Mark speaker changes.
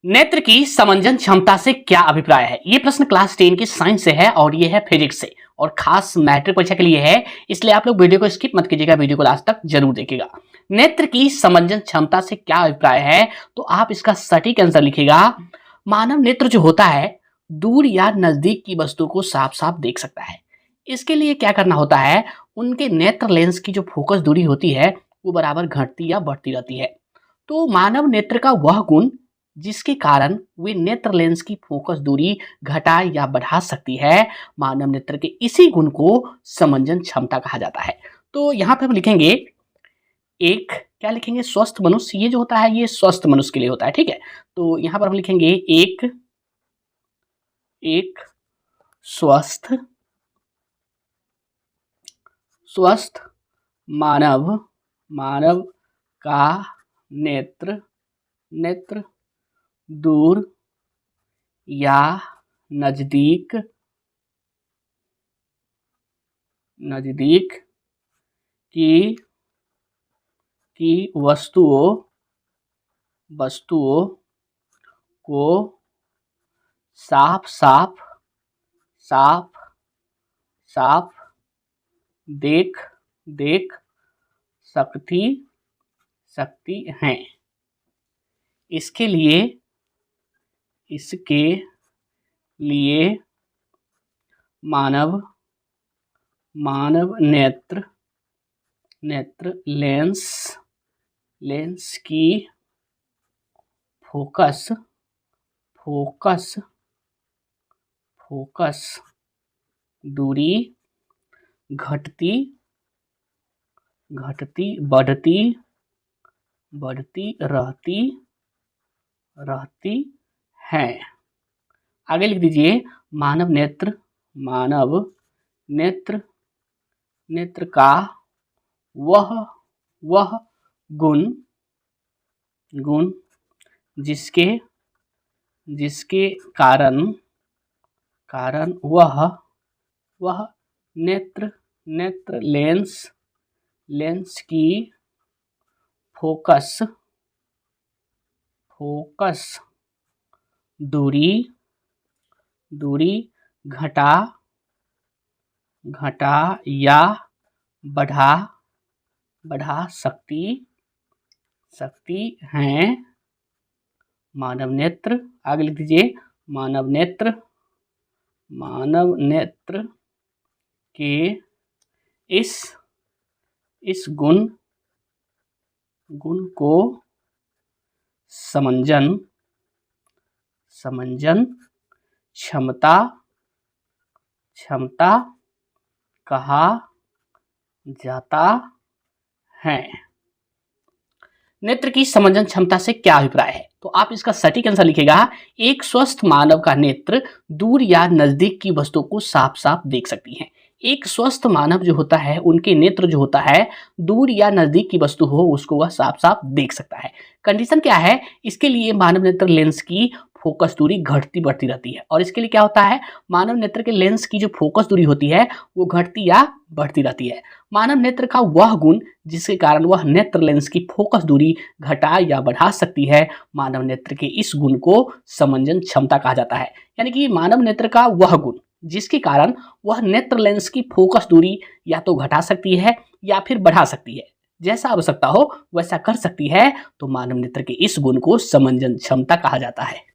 Speaker 1: नेत्र की समंजन क्षमता से क्या अभिप्राय है। ये प्रश्न क्लास 10 की साइंस से है और ये है फिजिक्स से और खास मैट्रिक परीक्षा के लिए है, इसलिए आप लोग वीडियो को स्किप मत कीजिएगा, वीडियो को लास्ट तक जरूर देखिएगा। नेत्र की समंजन क्षमता से क्या अभिप्राय है, तो आप इसका सटीक आंसर लिखिएगा। मानव नेत्र जो होता है दूर या नजदीक की वस्तु को साफ साफ देख सकता है। इसके लिए क्या करना होता है, उनके नेत्र लेंस की जो फोकस दूरी होती है वो बराबर घटती या बढ़ती रहती है। तो मानव नेत्र का वह गुण जिसके कारण वे नेत्र लेंस की फोकस दूरी घटा या बढ़ा सकती है, मानव नेत्र के इसी गुण को समंजन क्षमता कहा जाता है। तो यहाँ पे हम लिखेंगे एक, क्या लिखेंगे, स्वस्थ मनुष्य। ये जो होता है ये स्वस्थ मनुष्य के लिए होता है, ठीक है। तो यहाँ पर हम लिखेंगे एक स्वस्थ मानव का नेत्र दूर या नजदीक की वस्तुओं को साफ देख सकती हैं। इसके लिए मानव नेत्र लेंस की फोकस दूरी घटती बढ़ती रहती है। आगे लिख दीजिए मानव नेत्र का वह गुण जिसके कारण वह नेत्र लेंस की फोकस दूरी घटा या बढ़ा सकती हैं। मानव नेत्र, आगे लिख दीजिए मानव नेत्र के इस गुण को समंजन क्षमता कहा जाता है। नेत्र की समंजन क्षमता से क्या अभिप्राय है, तो आप इसका सटीक आंसर लिखेगा। एक स्वस्थ मानव का नेत्र दूर या नजदीक की वस्तु को साफ साफ देख सकती हैं। एक स्वस्थ मानव जो होता है उनके नेत्र जो होता है दूर या नजदीक की वस्तु हो उसको वह साफ साफ देख सकता है। कंडीशन क्या है, इसके लिए मानव नेत्र लेंस की फोकस दूरी घटती बढ़ती रहती है। और इसके लिए क्या होता है, मानव नेत्र के लेंस की जो फोकस दूरी होती है वो घटती या बढ़ती रहती है। मानव नेत्र का वह गुण जिसके कारण वह नेत्र लेंस की फोकस दूरी घटा या बढ़ा सकती है, मानव नेत्र के इस गुण को समंजन क्षमता कहा जाता है। यानी कि मानव नेत्र का वह गुण जिसके कारण वह नेत्र लेंस की फोकस दूरी या तो घटा सकती है या फिर बढ़ा सकती है, जैसा आवश्यकता हो वैसा कर सकती है। तो मानव नेत्र के इस गुण को समंजन क्षमता कहा जाता है।